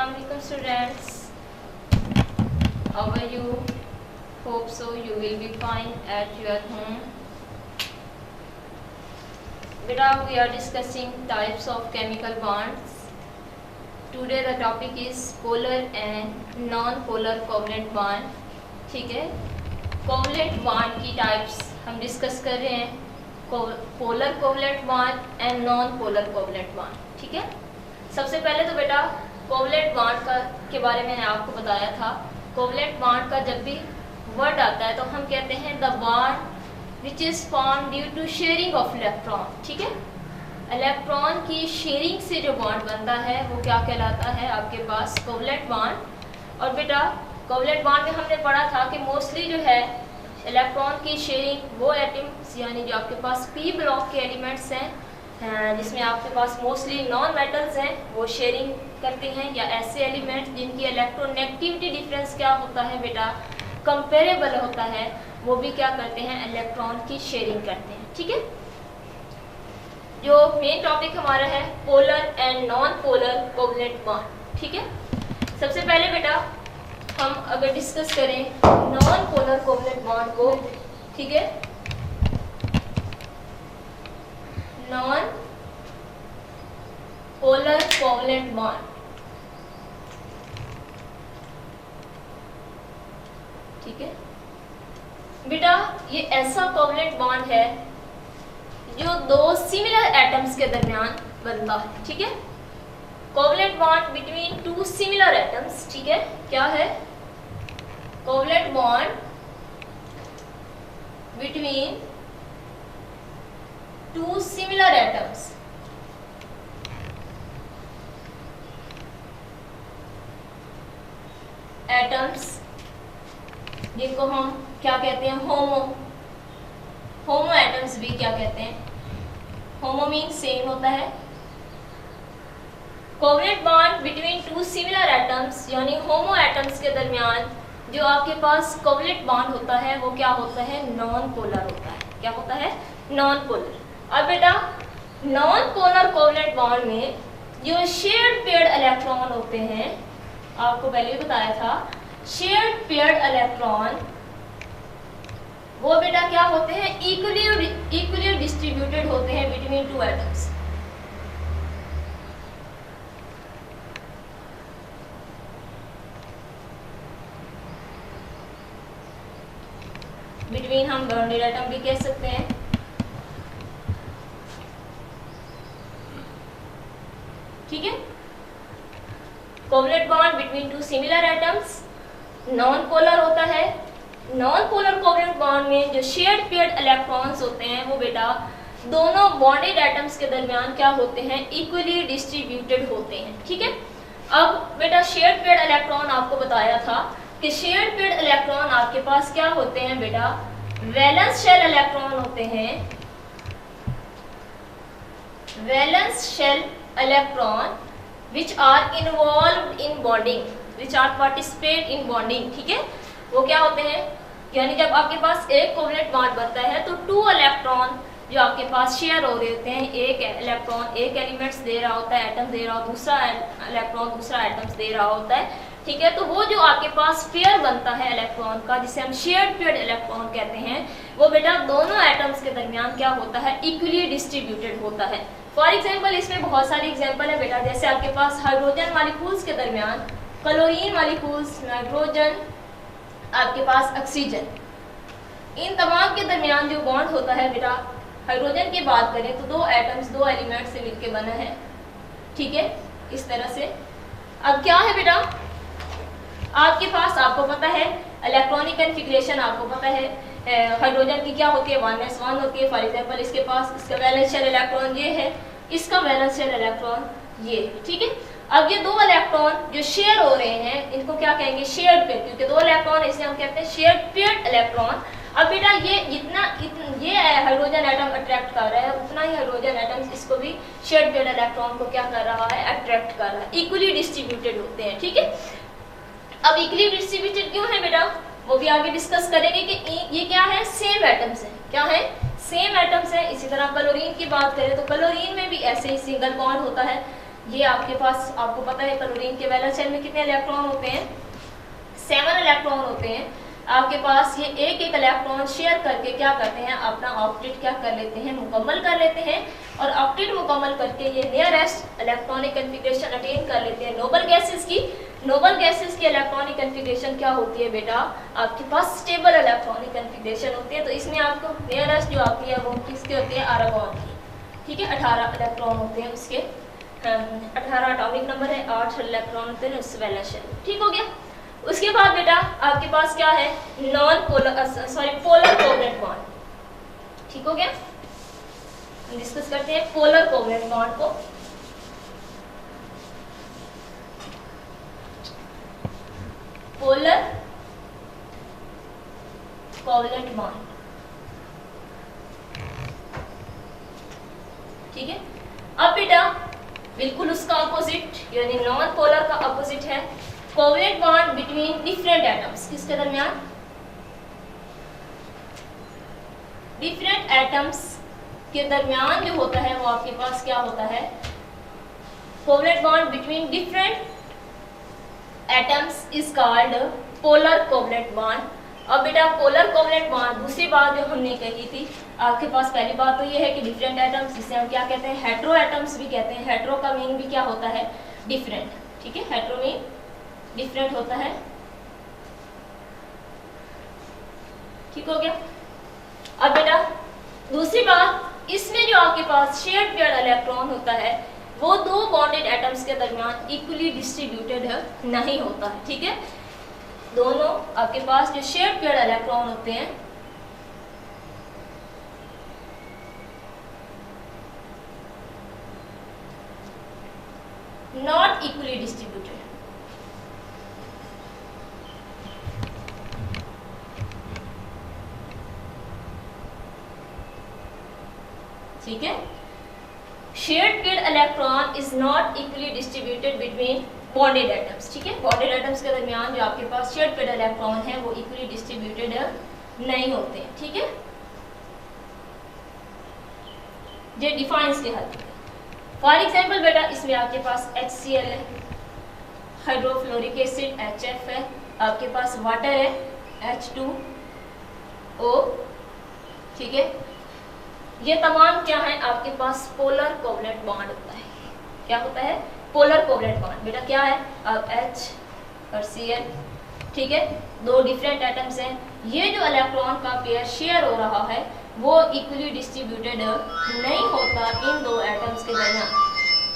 Assalamu alaikum students. How are you? Hope so you will be fine at your home. Beta, we are discussing types of chemical bonds. Today the topic is polar and non-polar covalent bond. ठीक है, covalent bond की types हम discuss कर रहे हैं. Polar covalent bond and non polar covalent bond. ठीक है, सबसे पहले तो बेटा कोवलेंट बॉन्ड के बारे में मैंने आपको बताया था. कोवलेंट बॉन्ड का जब भी वर्ड आता है तो हम कहते हैं the bond which is form due to sharing of electron. ठीक है, इलेक्ट्रॉन की शेयरिंग से जो बॉन्ड बनता है वो क्या कहलाता है आपके पास कोवलेंट बॉन्ड. और बेटा कोवलेंट बॉन्ड में हमने पढ़ा था कि मोस्टली जो है इलेक्ट्रॉन की शेयरिंग वो एटम्स यानी जो आपके पास पी ब्लॉक के एलिमेंट्स हैं जिसमें आपके पास मोस्टली नॉन मेटल्स हैं वो शेयरिंग करते हैं, या ऐसे एलिमेंट्स जिनकी इलेक्ट्रोनेगेटिविटी डिफरेंस क्या होता है बेटा कंपेरेबल होता है वो भी क्या करते हैं इलेक्ट्रॉन की शेयरिंग करते हैं. ठीक है, जो मेन टॉपिक हमारा है polar and non polar covalent bond. ठीक है, सबसे पहले बेटा हम अगर डिस्कस करें नॉन पोलर कोवलेंट बॉन्ड को. ठीक है, नॉन पोलर कोवलेंट बॉन्ड. ठीक है बेटा, ये ऐसा कोवलेंट बॉन्ड है जो दो सिमिलर एटम्स के दरमियान बनता है. ठीक है, covalent bond between two similar atoms. ठीक है, क्या है covalent bond between two similar atoms. Atoms जिनको हम क्या कहते हैं होमो एटम्स भी क्या कहते हैं. होमो मीन सेम होता है. Covalent bond between two similar atoms यानी होमो एटम्स के दरमियान जो आपके पास कोवलेंट बॉन्ड होता है वो क्या होता है नॉन पोलर होता है. क्या होता है नॉन पोलर. अब बेटा नॉन पोलर कोवलेंट बॉन्ड में जो शेयर्ड पेयर्ड इलेक्ट्रॉन होते हैं आपको पहले भी बताया था शेयर्ड पेयर्ड इलेक्ट्रॉन वो बेटा क्या होते हैं इक्वली डिस्ट्रीब्यूटेड होते हैं बिटवीन टू एटम्स. बिटवीन हम बाउंडेड एटम भी कह सकते हैं. ठीक है, covalent bond between two similar atoms non polar होता है. नॉन पोलर कोवलेंट बॉन्ड में जो शेयर्ड पेयर्ड इलेक्ट्रॉन्स होते हैं वो बेटा दोनों बॉन्डेड एटम्स के दरमियान क्या होते हैं इक्वली डिस्ट्रीब्यूटेड होते हैं. ठीक है, अब बेटा शेयर्ड पेयर्ड इलेक्ट्रॉन आपको बताया था कि शेयर्ड पेयर्ड इलेक्ट्रॉन आपके पास क्या होते हैं बेटा वैलेंस शेल इलेक्ट्रॉन होते हैं. Valence shell electron which are involved in bonding, which are participate in bonding. ठीक है, वो क्या होते हैं यानी जब आपके पास एक कोवलेंट बॉन्ड बनता है तो टू इलेक्ट्रॉन जो आपके पास शेयर हो रहे होते हैं. एक इलेक्ट्रॉन एक एलिमेंट्स दे रहा होता है एटम दे रहा हो, दूसरा इलेक्ट्रॉन दूसरा एटम्स दे रहा होता है. ठीक है, तो वो जो आपके पास पेयर बनता है इलेक्ट्रॉन का जिसे हम शेयर्ड पेयर्ड इलेक्ट्रॉन कहते हैं वो बेटा दोनों एटम्स के दरमियान क्या होता है इक्वली डिस्ट्रीब्यूटेड होता है. फॉर एग्जाम्पल इसमें बहुत सारी एग्जाम्पल है बेटा, जैसे आपके पास हाइड्रोजन मॉलिक्यूल्स के दरमियान क्लोरीन मॉलिक्यूल्स, नाइट्रोजन, आपके पास ऑक्सीजन, इन तमाम के दरमियान जो बॉन्ड होता है बेटा हाइड्रोजन की बात करें तो दो एटम्स दो एलिमेंट से मिलकर बना है. ठीक है, इस तरह से. अब क्या है बेटा आपके पास आपको पता है इलेक्ट्रॉनिक कॉन्फ़िगरेशन आपको पता है हाइड्रोजन की क्या होती है 1s1 होती है. फॉर एग्जांपल इसके पास इसका वैलेंस शेल इलेक्ट्रॉन ये है, इसका वैलेंस शेल इलेक्ट्रॉन ये. ठीक है, अब ये दो इलेक्ट्रॉन जो शेयर हो रहे हैं इनको क्या कहेंगे शेयर्ड पेयर, क्योंकि दो इलेक्ट्रॉन इसलिए हम कहते हैं शेयर्ड पेयर्ड इलेक्ट्रॉन. अब बेटा ये हाइड्रोजन एटम अट्रैक्ट कर रहा है उतना ही हाइड्रोजन एटम इसको भी शेयर्ड पेयर्ड इलेक्ट्रॉन को क्या कर रहा है अट्रैक्ट कर रहा है. इक्वली डिस्ट्रीब्यूटेड होते हैं. ठीक है, अब इक्वली डिस्ट्रीब्यूटेड क्यों है बेटा वो भी आगे डिस्कस करेंगे कि ये क्या है सेम एटम्स है. क्या है सेम एटम्स है. इसी तरह क्लोरीन की बात करें तो क्लोरीन में भी ऐसे ही सिंगल बॉन्ड होता है ये आपके पास, आपको पता है क्लोरीन के वैलेंस शेल में कितने इलेक्ट्रॉन होते हैं, 7 इलेक्ट्रॉन होते हैं आपके पास। ये एक एक इलेक्ट्रॉन शेयर करके क्या करते हैं, अपना ऑक्टेट क्या कर लेते हैं, मुकम्मल कर लेते हैं, और ऑक्टेट मुकम्मल करके ये नियरेस्ट इलेक्ट्रॉनिक कन्फिग्रेशन अटेन कर लेते हैं नोबल गैसेस की। नोबल गैसेस की इलेक्ट्रॉनिक कन्फिग्रेशन क्या होती है बेटा, आपके पास स्टेबल इलेक्ट्रॉनिक कन्फिग्रेशन होती है। तो इसमें आपको नियरेस्ट जो आती है वो किसके होती है, आरागोन की, ठीक है। 18 इलेक्ट्रॉन होते हैं उसके, 18 एटॉमिक नंबर है, 8 इलेक्ट्रॉन होते हैं उस वैलेंस शेल, ठीक हो गया। उसके बाद बेटा आपके पास क्या है, पोलर कोवलेंट बॉन्ड, ठीक हो गया। हम डिस्कस करते हैं पोलर कोवलेंट बॉन्ड को। पोलर कोवलेंट बॉन्ड, ठीक है। अब बेटा बिल्कुल उसका अपोजिट, यानी नॉन पोलर का अपोजिट है covalent bond between different atoms. किसके दरमियान, डिफरेंट एटम्स के दरमियान जो होता है वो आपके पास क्या होता है, covalent bond between different atoms is called polar covalent bond. अब बेटा पोलर कोवलेंट बॉन्ड, दूसरी बात जो हमने कही थी आपके पास, पहली बात तो ये है कि डिफरेंट एटम्स, जिसे हम क्या कहते हैं, हेट्रो एटम्स भी कहते हैं। हेट्रो का मीन भी क्या होता है, डिफरेंट, ठीक है। हेट्रो मीन डिफरेंट होता है, ठीक हो गया। अब बेटा दूसरी बात, इसमें जो आपके पास शेयर्ड पेयर्ड इलेक्ट्रॉन होता है वो दो बॉन्डेड एटम्स के दरमियान इक्वली डिस्ट्रीब्यूटेड नहीं होता है, ठीक है। दोनों आपके पास जो शेयर्ड पेयर्ड इलेक्ट्रॉन होते हैं नॉट इक्वली डिस्ट्रीब्यूटेड, ठीक है। Shared paired electron is not equally distributed between bonded atoms, ठीक है। बॉन्डेड एटम्स के दरमियान जो आपके पास शेयर्ड पेयर्ड इलेक्ट्रॉन है वो इक्वली डिस्ट्रीब्यूटेड नहीं होते हैं, ठीक है। ये डिफाइंस के हद, फॉर एग्जांपल बेटा इसमें आपके पास HCl है, हाइड्रोफ्लोरिक एसिड HF है, आपके पास वाटर है H2O, ठीक है। ये तमाम क्या है आपके पास पोलर कोवलेंट बॉन्ड होता है। क्या होता है, पोलर कोवलेंट बॉन्ड। बेटा क्या है, अब H और Cl, ठीक है, दो डिफरेंट एटम्स हैं। ये जो इलेक्ट्रॉन का पेयर शेयर हो रहा है वो इक्वली डिस्ट्रीब्यूटेड नहीं होता इन दो एटम्स के दरमियान।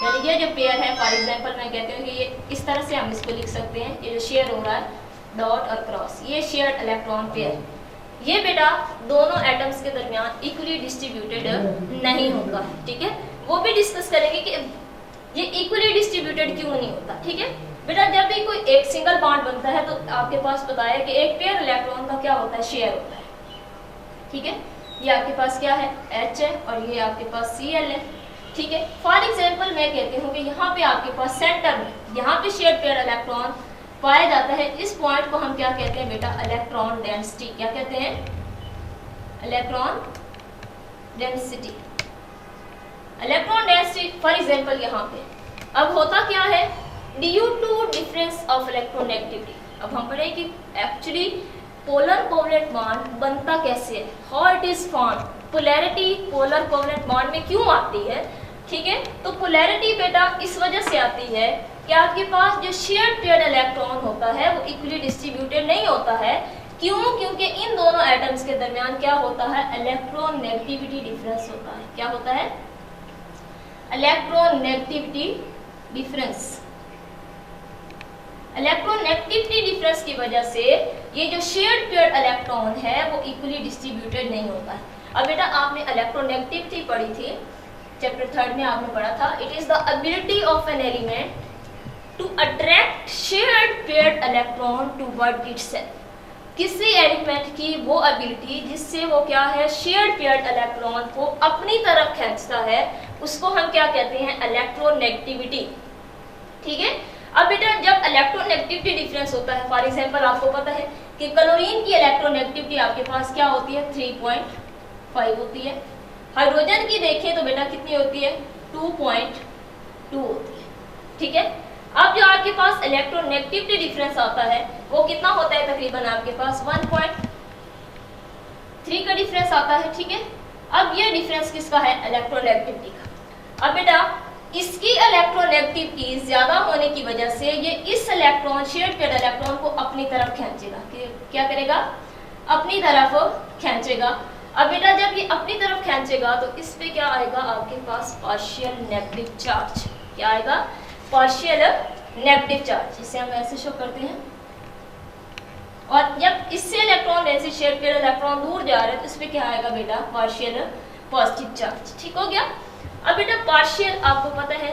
यानी ये जो पेयर है, फॉर एग्जांपल मैं कहती हूँ कि ये इस तरह से हम इसको लिख सकते हैं, ये जो शेयर हो रहा है डॉट और क्रॉस, ये शेयर्ड इलेक्ट्रॉन पेयर, ये बेटा दोनों एटम्स के दरमियान इक्वली डिस्ट्रीब्यूटेड नहीं होगा, ठीक है। वो भी डिस्कस करेंगे कि ये इक्वली डिस्ट्रीब्यूटेड क्यों नहीं होता, ठीक है। बेटा जब भी कोई एक सिंगल बॉन्ड बनता है तो आपके पास पता है कि एक पेयर इलेक्ट्रॉन का क्या होता है, शेयर होता है, ठीक है। ये आपके पास क्या है, H है और ये आपके पास Cl है, ठीक है। फॉर एग्जांपल मैं कहती हूँ कि यहाँ पे आपके पास सेंटर में यहाँ पे शेयर पेयर इलेक्ट्रॉन पाया जाता है। इस पॉइंट को हम क्या कहते हैं बेटा, इलेक्ट्रॉन डेंसिटी। क्या कहते हैं, electron density. Electron density for example यहाँ पे अब होता क्या है, due to difference of electronegativity. अब हम पढ़े कि एक्चुअली पोलर कोवलेंट बॉन्ड बनता कैसे है, how it is form, polarity polar covalent bond में क्यों आती है, ठीक है। तो पोलैरिटी बेटा इस वजह से आती है कि आपके पास जो शेयर्ड पेयर्ड इलेक्ट्रॉन होता है वो इक्वली डिस्ट्रीब्यूटेड नहीं होता है। क्यों, क्योंकि इन दोनों एटम्स के दरमियान क्या होता है, इलेक्ट्रोनेगेटिविटी डिफरेंस होता है। क्या होता है, इलेक्ट्रोनेगेटिविटी डिफरेंस। इलेक्ट्रोनेगेटिविटी डिफरेंस की वजह से ये जो शेयर्ड पेयर्ड इलेक्ट्रॉन है वो इक्वली डिस्ट्रीब्यूटेड नहीं होता है। अब बेटा आपने इलेक्ट्रोनेगेटिविटी पढ़ी थी, चैप्टर 3 में आपने पढ़ा था, it is the ability of an element to attract shared paired electron toward itself. किसी एलिमेंट की वो एबिलिटी जिससे वो क्या है, शेयर्ड पेयर्ड इलेक्ट्रॉन को अपनी तरफ खींचता है, उसको हम क्या कहते हैं, इलेक्ट्रोनेगेटिविटी, ठीक है। अब बेटा जब इलेक्ट्रोनेगेटिविटी डिफरेंस होता है, फॉर एग्जांपल आपको पता है कि क्लोरीन की इलेक्ट्रोनेगेटिविटी आपके पास क्या होती है, 3.5 होती है। हाइड्रोजन की देखें तो बेटा कितनी होती है, 2.2 होती है, ठीक है। अब जो आपके पास इलेक्ट्रोनेगेटिविटी डिफरेंस आता है वो कितना होता है, तकरीबन आपके पास 1.3 का डिफरेंस आता है, ठीक है। अब ये डिफरेंस किसका है, इलेक्ट्रोनेगेटिविटी का। अब बेटा इसकी इलेक्ट्रोनेगेटिविटी ज्यादा होने की वजह से ये इस इलेक्ट्रॉन, शेयर्ड पेड इलेक्ट्रॉन को अपनी तरफ खींचेगा। क्या करेगा, अपनी तरफ खींचेगा। अब बेटा जब ये अपनी तरफ खींचेगा तो इस पे क्या आएगा आपके पास, पार्शियल नेगेटिव चार्ज। क्या आएगा, पार्शियल नेगेटिव चार्ज। इसे हम ऐसे शो करते हैं। और जब इससे इलेक्ट्रॉन ऐसे शेयर्ड पेड इलेक्ट्रॉन दूर जा रहे हैं तो इस पे क्या आएगा बेटा, पार्शियल पॉजिटिव चार्ज। ठीक हो गया। अब बेटा पार्शियल आपको पता है,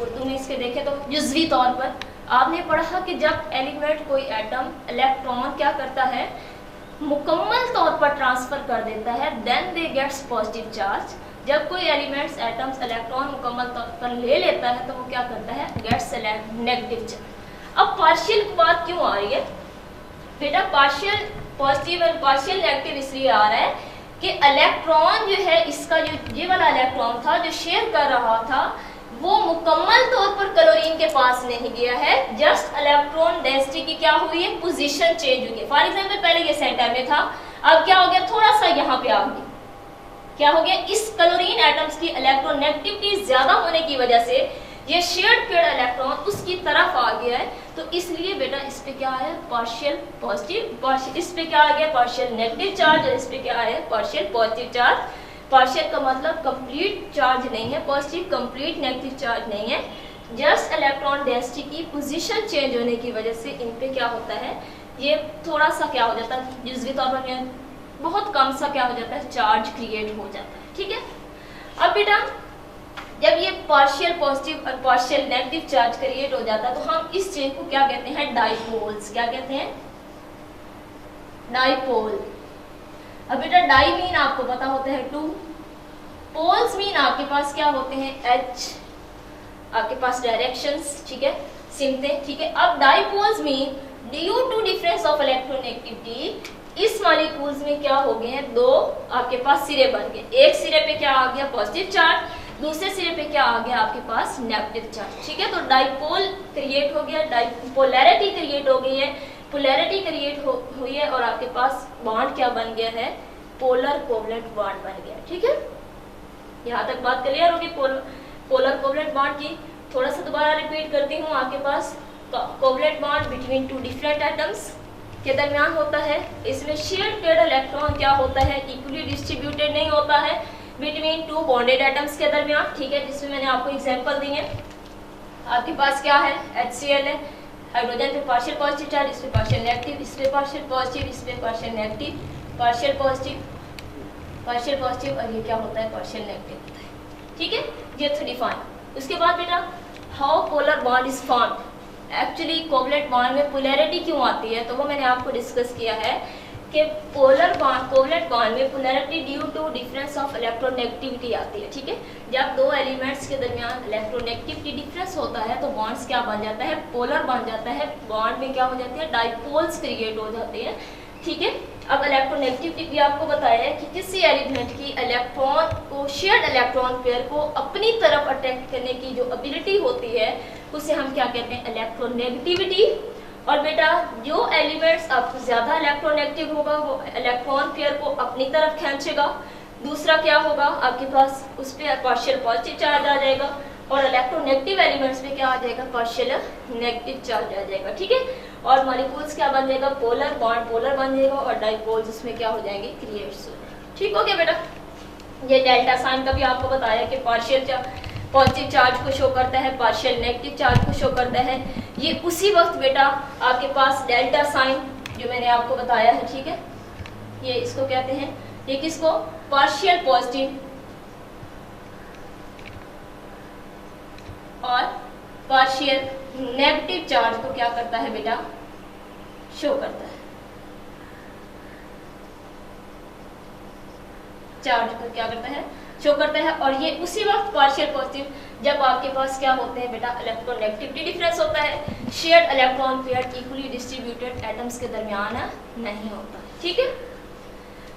उर्दू में इसके देखें तो जुज़वी तौर पर आपने पढ़ा कि जब एलिमेंट कोई एटम इलेक्ट्रॉन क्या करता है, मुकम्मल तौर पर ट्रांसफर कर देता है, then they gets positive charge. जब कोई एलिमेंट्स एटम्स इलेक्ट्रॉन मुकम्मल तौर पर ले लेता है तो वो क्या करता है, गेट्स नेगेटिव चार्ज। अब पार्शियल की बात क्यों आ रही है बेटा, पार्शियल पॉजिटिव और पार्शियल नेगेटिव इसलिए आ रहा है कि इलेक्ट्रॉन जो है, इसका जो ये वाला इलेक्ट्रॉन था जो शेयर कर रहा था, वो मुकम्मल तौर पर क्लोरीन के पास नहीं गया है, जस्ट इलेक्ट्रॉन डेंसिटी की क्या हुई है, पोजीशन चेंज हुई है। फॉर एग्जांपल पहले ये सेंटर में था, अब क्या हो गया, थोड़ा सा यहाँ पे आ गया। क्या हो गया, इस क्लोरीन एटम्स की इलेक्ट्रोनेगेटिविटी ज्यादा होने की वजह से ये शेयर्ड पेड इलेक्ट्रॉन उसकी तरफ आ गया है, तो इसलिए बेटा इस पे क्या है, पार्शियल पॉजिटिव, इस पे क्या आ गया, पार्शियल नेगेटिव चार्ज, और इस पे क्या है, पार्शियल पॉजिटिव चार्ज। पार्शियल का मतलब कंप्लीट चार्ज नहीं है, पॉजिटिव कंप्लीट नेगेटिव चार्ज नहीं है, जस्ट इलेक्ट्रॉन डेंसिटी की पोजीशन चेंज होने की वजह से इन पे क्या होता है, ये थोड़ा सा क्या हो जाता है, जुज़वी तौर पर बहुत कम सा क्या हो जाता है, चार्ज क्रिएट हो जाता है। ठीक है। अब बेटा जब ये पार्शियल पॉजिटिव और पार्शियल नेगेटिव चार्ज क्रिएट हो जाता है तो हम इस चीज को क्या कहते हैं, डाइपोल्स। क्या कहते हैं, डाइपोल। अब बेटा डाई मीन आपको पता होता है 2, पोल्स मीन आपके पास क्या होते हैं, H, आपके पास डायरेक्शंस, ठीक है, सिमते, ठीक है। अब dipoles mean due to difference of electronegativity, इस मॉलिक्यूल्स में क्या हो गए हैं, 2 आपके पास सिरे बन गए। एक सिरे पे क्या आ गया, पॉजिटिव चार्ज, दूसरे सिरे पे क्या आ गया आपके पास, नेगेटिव चार्ज। ठीक है। तो डाइपोल क्रिएट हो गया, पोलैरिटी क्रिएट हो गई है, पोलैरिटी क्रिएट हुई है, और आपके पास बॉन्ड क्या बन गया है, पोलर कोवलेंट बॉन्ड बन गया। ठीक है। यहाँ तक बात क्लियर होगी पोलर कोवलेंट बॉन्ड की। थोड़ा सा दोबारा रिपीट करती हूँ, आपके पास covalent bond between 2 different atoms के दरमियान होता है। इसमें शेयर्ड पेड इलेक्ट्रॉन क्या होता है, इक्वली डिस्ट्रीब्यूटेड नहीं होता है बिटवीन 2 बॉन्डेड एटम्स के दरमियान। ठीक है। जिसमें मैंने आपको एग्जांपल दिए, आपके पास क्या है, HCl है, हाइड्रोजन पे पार्शियल पॉजिटिव चार्ज, इस पे पार्शियल नेगेटिव, इस पे पार्शियल पॉजिटिव, इस पे पार्शियल नेगेटिव, पार्शियल पॉजिटिव, और ये क्या होता है, पार्शियल नेगेटिव होता है। ठीक है। ये तो डिफाइन। उसके बाद बेटा how polar bond is formed, actually covalent bond में पोलैरिटी क्यों आती है, तो वो मैंने आपको डिस्कस किया है कि कोवलेंट बॉन्ड में polarity due to difference of electronegativity आती है। ठीक है। जब 2 एलिमेंट्स के दरमियान इलेक्ट्रोनेगेटिविटी डिफरेंस होता है तो बॉन्ड्स क्या बन जाता है, पोलर बन जाता है, बॉन्ड में क्या हो जाती है, डाइपोल्स क्रिएट हो जाते हैं। ठीक है। अब इलेक्ट्रोनेगेटिविटी भी आपको बताया है कि किसी एलिमेंट की इलेक्ट्रॉन को, शेयर्ड इलेक्ट्रॉन पेयर को अपनी तरफ अट्रैक्ट करने की जो एबिलिटी होती है उसे हम क्या कहते हैं, इलेक्ट्रोनेगेटिविटी। और बेटा जो एलिमेंट्स आपको ज्यादा इलेक्ट्रोनेगेटिव होगा वो इलेक्ट्रॉन पेयर को अपनी तरफ खींचेगा। दूसरा क्या होगा, आपके पास उस पर पार्शियल पॉजिटिव चार्ज आ जाएगा, और इलेक्ट्रोनेगेटिव एलिमेंट्स में क्या आ जाएगा, पार्शियल नेगेटिव चार्ज आ जाएगा। ठीक है। और मॉलिक्यूल्स क्या बन जाएगा, पोलर बॉन्ड पोलर बन जाएगा, और डाइपोल्स उसमें क्या हो जाएंगे, क्रिएट्स हो जाएंगे। ठीक हो गया बेटा। ये डेल्टा साइन का भी आपको बताया कि पार्शियल पॉजिटिव चार्ज को शो करता है, पार्शियल नेगेटिव चार्ज को शो करता है। ये उसी वक्त बेटा आपके पास डेल्टा साइन जो मैंने आपको बताया है, ठीक है, ये इसको कहते हैं, ये किसको, पार्शियल पॉजिटिव और पार्शियल नेगेटिव चार्ज को क्या करता है बेटा, शो करता है। चार्ज को क्या करता है, शो करता है। और ये उसी वक्त पार्शियल पॉजिटिव जब आपके पास क्या होते हैं बेटा, इलेक्ट्रोनेगेटिविटी डिफरेंस होता है, shared electron pair equally distributed atoms के दरमियान नहीं होता। ठीक है।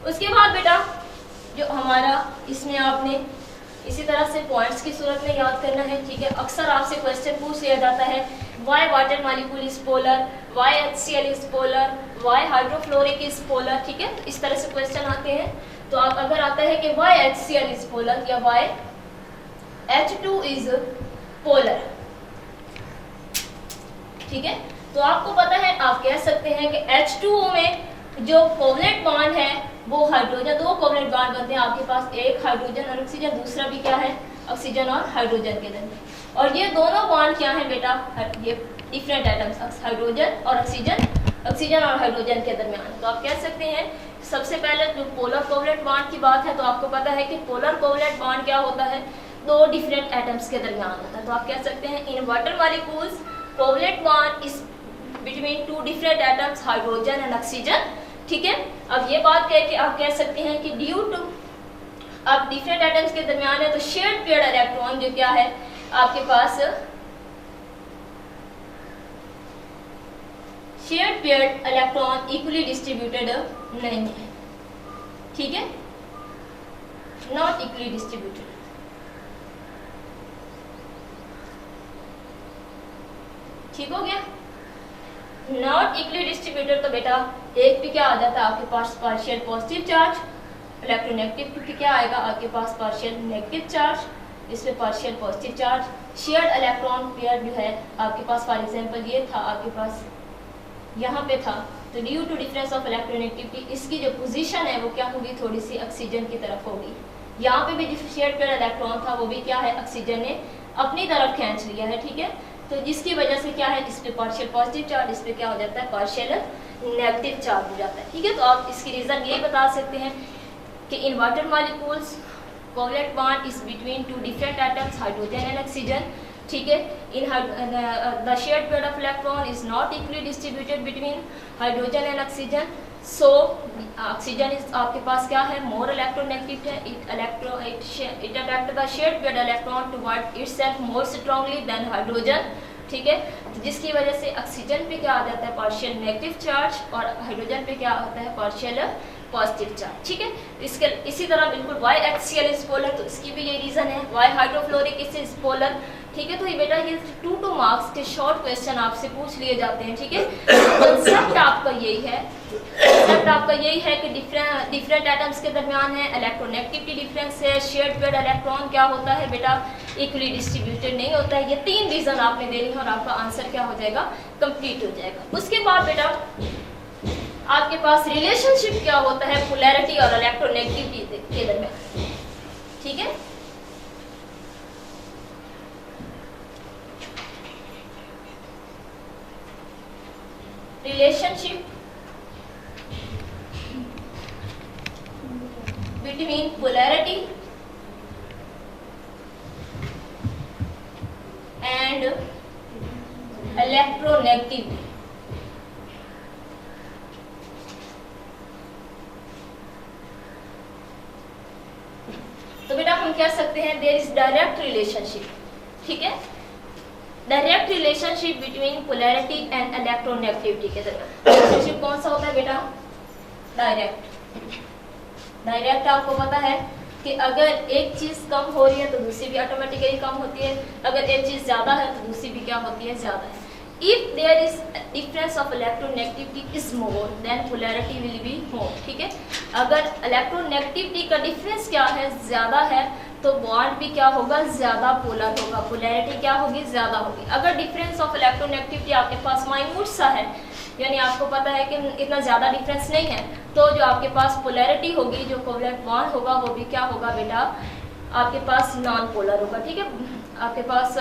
उसके बाद बेटा जो हमारा इसमें आपने इसी तरह से पॉइंट्स की सूरत में याद करना है, ठीक है। अक्सर आपसे क्वेश्चन पूछ लिया जाता है why water molecule is polar, why HCl is polar, why hydrofluoric is polar, ठीक है। तो इस तरह से क्वेश्चन आते हैं। तो आप अगर आता है कि वाई HCl इज पोलर या वाई H2 इज पोलर, ठीक है, तो आपको पता है, आप कह सकते हैं कि H2O में जो कोवलेंट बॉन्ड है वो हाइड्रोजन, दो कोवलेंट बॉन्ड बनते हैं आपके पास, एक हाइड्रोजन और ऑक्सीजन, दूसरा भी क्या है ऑक्सीजन और हाइड्रोजन के दरमियान। और ये दोनों बॉन्ड क्या है बेटा, ये डिफरेंट एटम्स, हाइड्रोजन और ऑक्सीजन, ऑक्सीजन और हाइड्रोजन के दरमियान। तो आप कह सकते हैं सबसे पहले जो पोलर कोवलेंट बॉन्ड की बात है, तो आपको पता है कि पोलर कोवलेंट बॉन्ड क्या होता है, दो डिफरेंट एटम्स के दरमियान होता है। तो आप कह सकते हैं इन water molecules covalent bond is between two different atoms hydrogen and oxygen, ठीक है। अब ये बात कह के आप कह सकते हैं कि ड्यू टू अब डिफरेंट एटम्स के दरमियान है तो शेयर्ड पेयर्ड इलेक्ट्रॉन जो क्या है आपके पास, shared paired electron equally distributed नहीं है, ठीक है, नॉट इक्वली डिस्ट्रीब्यूटेड। ठीक हो गया, नॉट इक्वली डिस्ट्रीब्यूटेड। तो बेटा एक पे क्या आ जाता है आपके पास पार्शियल पॉजिटिव चार्ज, इलेक्ट्रोनेगेटिव पे क्या आएगा आपके पास पार्शियल नेगेटिव चार्ज, इसमें partial positive charge. Shared electron pair जो है आपके पास फॉर एग्जांपल ये था आपके पास यहाँ पे था, तो due to difference of electronegativity इसकी जो पोजीशन है वो क्या होगी, थोड़ी सी ऑक्सीजन की तरफ होगी। यहाँ पे भी जो शेयर्ड पेयर इलेक्ट्रॉन था वो भी क्या है ऑक्सीजन ने अपनी तरफ खींच लिया है, ठीक है। तो जिसकी वजह से क्या है इस पे पार्शियल पॉजिटिव चार्ज, इस पे क्या हो जाता है पार्शियल नेगेटिव चार्ज हो जाता है, ठीक है। तो आप इसकी रीजन यही बता सकते हैं कि in water molecules covalent bond is between two different atoms hydrogen and oxygen, ठीक है। In the shared pair of electron is not equally distributed between hydrogen and oxygen, so oxygen is आपके पास क्या है मोर इलेक्ट्रोनेगेटिव है, it attract the shared paired electron toward itself more strongly than hydrogen, ठीक है। तो जिसकी वजह से ऑक्सीजन पे क्या आ जाता है पार्शियल नेगेटिव चार्ज और हाइड्रोजन पे क्या होता है पार्शियल पॉजिटिव चार्ज, ठीक है। इसके इसी तरह बिल्कुल वाई HCl इज पोलर, तो इसकी भी ये रीजन है, वाई हाइड्रोफ्लोरिक इज पोलर, ठीक है। तो ये बेटा ये 2 मार्क्स के शॉर्ट क्वेश्चन आपसे पूछ लिए जाते हैं, ठीक है। कंसेप्ट आपका यही है, कंसेप्ट आपका यही है कि डिफरेंट एटम्स के दरमियान है इलेक्ट्रोनेगेटिविटी डिफरेंस है, शेयर्ड पेयर्ड इलेक्ट्रॉन क्या होता है बेटा इक्वली डिस्ट्रीब्यूटेड नहीं होता है। ये 3 रीजन आपने देनी है और आपका आंसर क्या हो जाएगा कंप्लीट हो जाएगा। उसके बाद बेटा आपके पास रिलेशनशिप क्या होता है पोलैरिटी और इलेक्ट्रोनेगेटिविटी के दरमियान, ठीक है। Relationship between polarity and electronegativity. तो बेटा हम कह सकते हैं देयर इज डायरेक्ट रिलेशनशिप, ठीक है, direct relationship between polarity and electronegativity के दरमियान। रिलेशनशिप कौन सा होता है बेटा डायरेक्ट। डायरेक्ट आपको पता है कि अगर एक चीज कम हो रही है तो दूसरी भी ऑटोमेटिकली कम होती है, अगर एक चीज ज्यादा है तो दूसरी भी क्या होती है ज्यादा है। If there is difference of electronegativity is more then polarity will be more, ठीक है। अगर इलेक्ट्रोनेगेटिविटी का डिफरेंस क्या है ज्यादा है तो बॉन्ड भी क्या होगा ज्यादा पोलर होगा, पोलैरिटी क्या होगी ज्यादा होगी। अगर डिफरेंस ऑफ इलेक्ट्रोनेगेटिविटी आपके पास माइन्यूट सा है, यानी आपको पता है कि इतना ज़्यादा डिफरेंस नहीं है, तो जो आपके पास पोलैरिटी होगी, जो कोवलेंट बॉन्ड होगा वो भी क्या होगा बेटा आपके पास नॉन पोलर होगा, ठीक है। आपके पास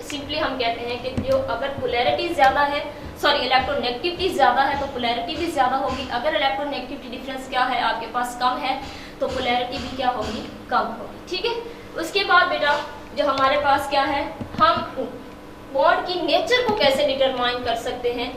सिंपली हम कहते हैं कि जो अगर पोलैरिटी ज़्यादा है, सॉरी इलेक्ट्रोनेगेटिविटी ज़्यादा है तो पोलैरिटी भी ज़्यादा होगी। अगर इलेक्ट्रोनेगेटिविटी डिफरेंस क्या है आपके पास कम है तो पोलैरिटी भी क्या होगी कम होगी, ठीक है। उसके बाद बेटा जो हमारे पास क्या है, हम बॉन्ड की नेचर को कैसे डिटरमाइन कर सकते हैं,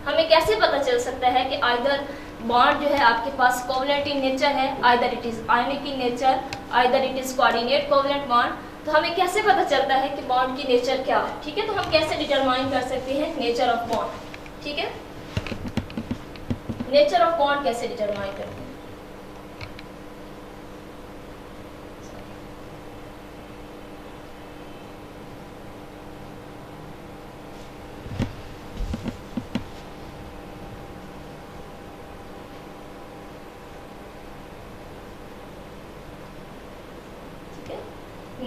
हमें कैसे पता चल सकता है कि आइदर बॉन्ड जो है आपके पास कोवलेंट इन नेचर है, either it is ionic in nature, either it is coordinate covalent bond. तो हमें कैसे पता चलता है कि बॉन्ड की नेचर क्या है, ठीक है। तो हम कैसे डिटरमाइन कर सकते हैं नेचर ऑफ बॉन्ड, ठीक है। नेचर ऑफ बॉन्ड कैसे डिटरमाइन करते हैं,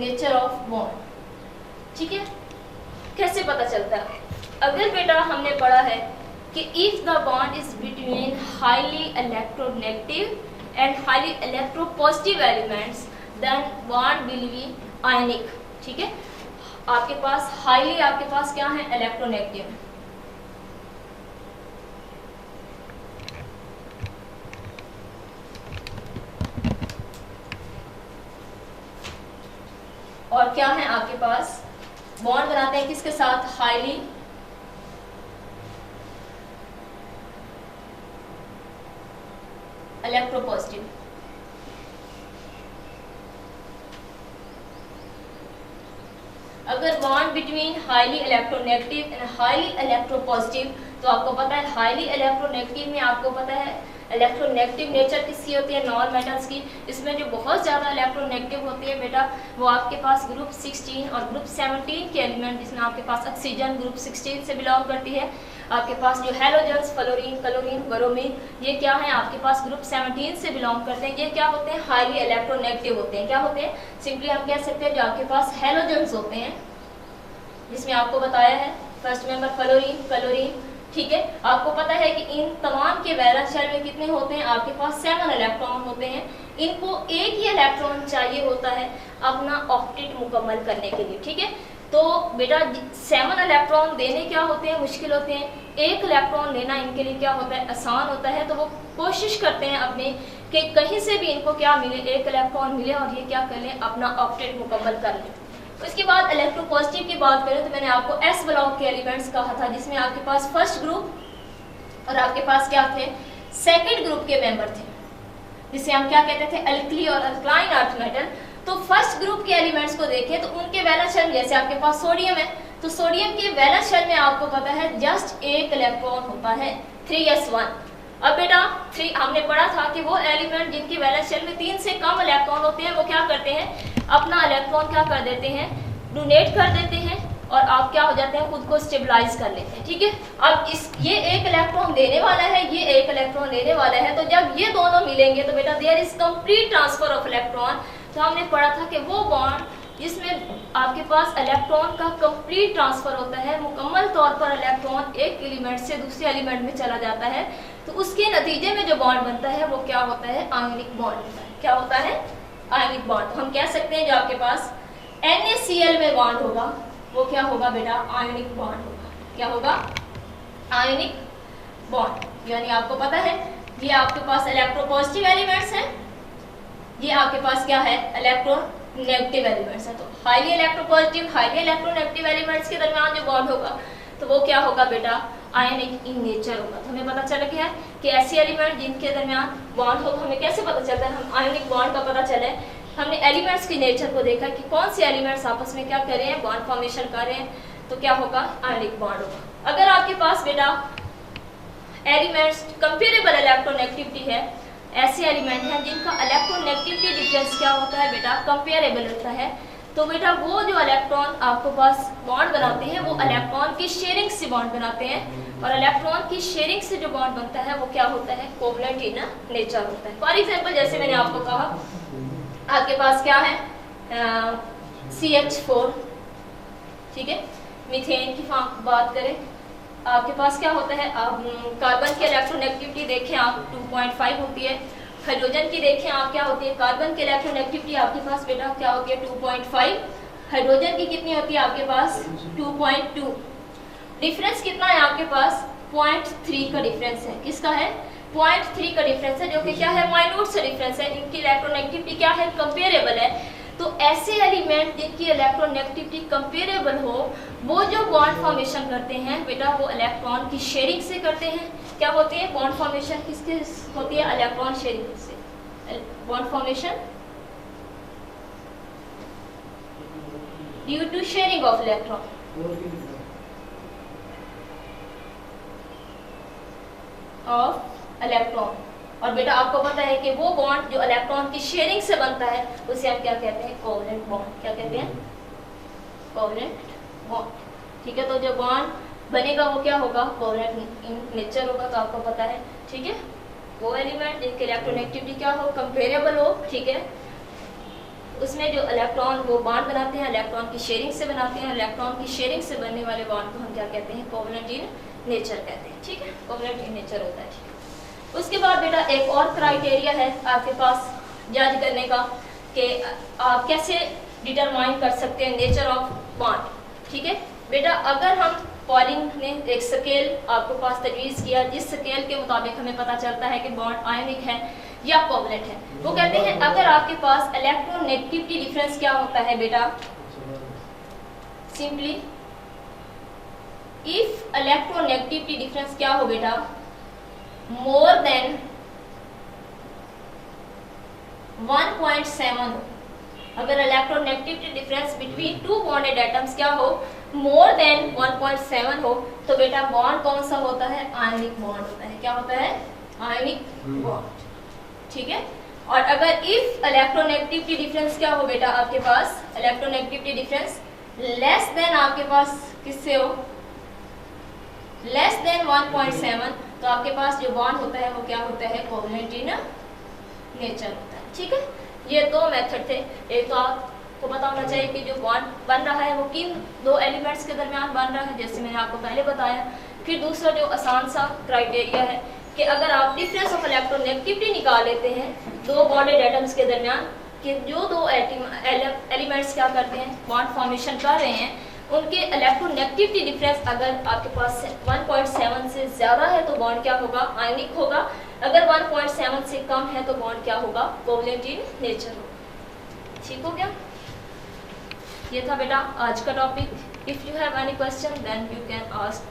नेचर ऑफ बॉन्ड, ठीक है। कैसे पता चलता है? अगर बेटा हमने पढ़ा है कि if the bond is between highly electronegative and highly electropositive elements then bond will be ionic, ठीक है। आपके पास हाईली, आपके पास क्या है, इलेक्ट्रोनेगेटिव, और क्या है आपके पास, बॉन्ड बनाते हैं किसके साथ, हाईली इलेक्ट्रोपॉजिटिव। अगर bond between highly electronegative and highly electropositive, तो आपको पता है हाईली इलेक्ट्रोनेगेटिव में आपको पता है इलेक्ट्रोनेगेटिव नेचर किसकी होती है, नॉन मेटल्स की। इसमें जो बहुत ज़्यादा इलेक्ट्रोनेगेटिव होती है बेटा वो आपके पास ग्रुप 16 और ग्रुप 17 के एलिमेंट, जिसमें आपके पास ऑक्सीजन ग्रुप 16 से बिलोंग करती है। आपके पास जो हेलोजन्स फ्लोरीन, क्लोरीन, ब्रोमीन, ये क्या है आपके पास ग्रुप 17 से बिलोंग करते हैं। ये क्या होते हैं, हाईली इलेक्ट्रोनेगेटिव होते हैं। क्या होते हैं, सिंपली हम कह सकते हैं जो आपके पास हेलोजन्स होते हैं, जिसमें आपको बताया है फर्स्ट मेंबर फ्लोरीन, क्लोरीन, ठीक है। आपको पता है कि इन तमाम के वैलेंस शेल में कितने होते हैं, आपके पास 7 इलेक्ट्रॉन होते हैं। इनको एक ही इलेक्ट्रॉन चाहिए होता है अपना ऑक्टेट मुकम्मल करने के लिए, ठीक है। तो बेटा 7 इलेक्ट्रॉन देने क्या होते हैं, मुश्किल होते हैं। एक इलेक्ट्रॉन लेना इनके लिए क्या होता है, आसान होता है। तो वो कोशिश करते हैं अपने कि कहीं से भी इनको क्या मिले, एक इलेक्ट्रॉन मिले और ये क्या कर लें, अपना ऑक्टेट मुकम्मल कर लें। उसके बाद इलेक्ट्रोपॉजिटिव की बात करें तो मैंने आपको एस ब्लॉक के एलिमेंट्स कहा था, जिसमें आपके पास फर्स्ट ग्रुप और आपके पास क्या थे, सेकंड ग्रुप के मेंबर थे, जिसे हम क्या कहते थे, अल्कली और अल्कलाइन अर्थ मेटल। तो फर्स्ट ग्रुप के एलिमेंट्स को देखें तो उनके वैलेंस शेल, जैसे आपके पास सोडियम है तो सोडियम के वैलेंस शेल में आपको पता है जस्ट एक इलेक्ट्रॉन होता है, 3s1। अब बेटा 3 हमने पढ़ा था कि वो एलिमेंट जिनकी वैलेंस शेल में 3 से कम इलेक्ट्रॉन होते हैं वो क्या करते हैं, अपना इलेक्ट्रॉन क्या कर देते हैं, डोनेट कर देते हैं और आप क्या हो जाते हैं, खुद को स्टेबलाइज कर लेते हैं, ठीक है। अब ये एक इलेक्ट्रॉन देने वाला है, ये एक इलेक्ट्रॉन लेने वाला है, तो जब ये दोनों मिलेंगे तो बेटा there is complete transfer of electron. तो हमने पढ़ा था कि वो बॉन्ड जिसमें आपके पास इलेक्ट्रॉन का कंप्लीट ट्रांसफर होता है, मुकम्मल तौर पर इलेक्ट्रॉन एक एलिमेंट से दूसरे एलिमेंट में चला जाता है, तो उसके नतीजे में जो बॉन्ड बनता है वो क्या होता है, आयनिक बॉन्ड होता है। क्या होता है, आयनिक बॉन्ड। तो हम कह सकते हैं जो आपके पास NaCl में बॉन्ड होगा वो क्या होगा बेटा, आयनिक बॉन्ड होगा। क्या होगा, आयनिक बॉन्ड। यानी आपको पता है ये आपके पास इलेक्ट्रोपॉजिटिव एलिमेंट्स हैं, ये आपके पास क्या है, इलेक्ट्रोनेगेटिव एलिमेंट्स है। तो highly electropositive, highly electronegative elements के दरमियान जो बॉन्ड होगा तो वो क्या होगा बेटा, आयनिक इन नेचर होगा। तो हमें पता चल गया है कि ऐसे एलिमेंट जिनके दरमियान बॉन्ड होगा, हमें कैसे पता चलता है, हम आयनिक बॉन्ड का पता चले, हमने एलिमेंट्स की नेचर को देखा कि कौन से एलिमेंट्स आपस में क्या कर रहे हैं, बॉन्ड फॉर्मेशन कर रहे हैं, तो क्या होगा, आयनिक बॉन्ड होगा। अगर आपके पास बेटा एलिमेंट्स कंपेरेबल इलेक्ट्रोनेगेटिविटी है, ऐसे एलिमेंट हैं जिनका इलेक्ट्रोनेगेटिविटी डिफरेंस क्या होता है बेटा, कंपेरेबल होता है, तो बेटा वो जो इलेक्ट्रॉन आपको पास बॉन्ड बनाते हैं वो इलेक्ट्रॉन की शेयरिंग से बॉन्ड बनाते हैं, और इलेक्ट्रॉन की शेयरिंग से जो बॉन्ड बनता है वो क्या होता है, कोवलेंट इन नेचर होता है। फॉर एग्जांपल जैसे मैंने आपको कहा आपके पास क्या है, CH4, ठीक है। मीथेन की बात करें आपके पास क्या होता है, कार्बन की इलेक्ट्रोनेगेटिविटी देखें आप 2.5 होती है, हाइड्रोजन की देखें आप क्या होती है, कार्बन की इलेक्ट्रोनेगेटिविटी आपके पास बेटा क्या होती है 2.5, हाइड्रोजन की कितनी होती है आपके पास 2.2। डिफरेंस कितना है आपके पास, 0.3 का डिफरेंस है। किसका है, 0.3 का डिफरेंस है, जो कि क्या है, माइन्यूट से डिफरेंस है। इनकी इलेक्ट्रोनेगेटिविटी क्या है, कंपेरेबल है। तो ऐसे एलिमेंट जिनकी इलेक्ट्रोनेगेटिविटी कंपेरेबल हो वो जो बॉन्ड फॉर्मेशन करते हैं बेटा वो इलेक्ट्रॉन की शेयरिंग से करते हैं। क्या होती है, बॉन्ड फॉर्मेशन किसके होती है, इलेक्ट्रॉन शेयरिंग से। Bond formation due to sharing of electron. Of electron. और बेटा आपको पता है कि वो बॉन्ड जो इलेक्ट्रॉन की शेयरिंग से बनता है उसे हम क्या कहते हैं, कोवलेंट बॉन्ड। क्या कहते हैं, कोवलेंट बॉन्ड, ठीक है। तो जो बॉन्ड बनेगा वो क्या होगा, कोवलेंट इन नेचर होगा। तो आपको पता है, ठीक है, वो एलिमेंट जिनकी इलेक्ट्रोनेगेटिविटी क्या हो, कंपेरेबल हो, ठीक है, उसमें जो इलेक्ट्रॉन वो बॉन्ड बनाते हैं, इलेक्ट्रॉन की शेयरिंग से बनाते हैं, इलेक्ट्रॉन की शेयरिंग से बनने वाले बॉन्ड को हम क्या कहते हैं, कोवलेंट इन नेचर कहते हैं। ठीक है, कोवलेंट इन नेचर होता है। ठीक, उसके बाद बेटा एक और क्राइटेरिया है आपके पास जज करने का कि आप कैसे डिटरमाइन कर सकते हैं नेचर ऑफ बॉन्ड। ठीक है बेटा, अगर हम पॉलिंग ने एक स्केल आपको पास तजवीज़ किया, जिस स्केल के मुताबिक हमें पता चलता है कि बॉन्ड आयनिक है या कोवलेंट है, वो कहते हैं अगर आपके पास इलेक्ट्रोनेगेटिविटी डिफरेंस क्या होता है बेटा, सिंपली इफ इलेक्ट्रोनेगेटिविटी डिफरेंस क्या हो बेटा, मोर देन 1.7 हो। अगर electronegativity difference between two bonded atoms क्या हो, मोर देन 1.7 हो, तो बेटा बॉन्ड कौन सा होता है, आयनिक बॉन्ड होता है। क्या होता है, आयनिक बॉन्ड। ठीक है, और अगर इफ इलेक्ट्रोनेगेटिविटी डिफरेंस क्या हो बेटा आपके पास, इलेक्ट्रोनेगेटिविटी डिफरेंस लेस देन आपके पास किससे हो, लेस देन 1.7, तो आपके पास जो बॉन्ड होता है वो क्या होता है, कोवलेंट इन नेचर होता है। ठीक है, ये दो मेथड थे। एक तो आपको पता होना चाहिए कि जो बॉन्ड बन रहा है वो किन दो एलिमेंट्स के दरमियान बन रहा है, जैसे मैंने आपको पहले बताया। फिर दूसरा जो आसान सा क्राइटेरिया है कि अगर आप डिफरेंस ऑफ इलेक्ट्रोनेगेटिविटी निकाल लेते हैं दो बॉन्डेड एटम्स के दरमियान, कि जो दो एलिमेंट्स क्या करते हैं, बॉन्ड फॉर्मेशन कर रहे हैं, उनके इलेक्ट्रोनेगेटिविटी डिफरेंस अगर आपके पास 1.7 से ज़्यादा है तो बॉन्ड क्या होगा, आयनिक होगा। अगर 1.7 से कम है तो बॉन्ड क्या होगा, कोवलेंट इन नेचर होगा। ठीक हो गया, ये था बेटा आज का topic. If you have any question then you can ask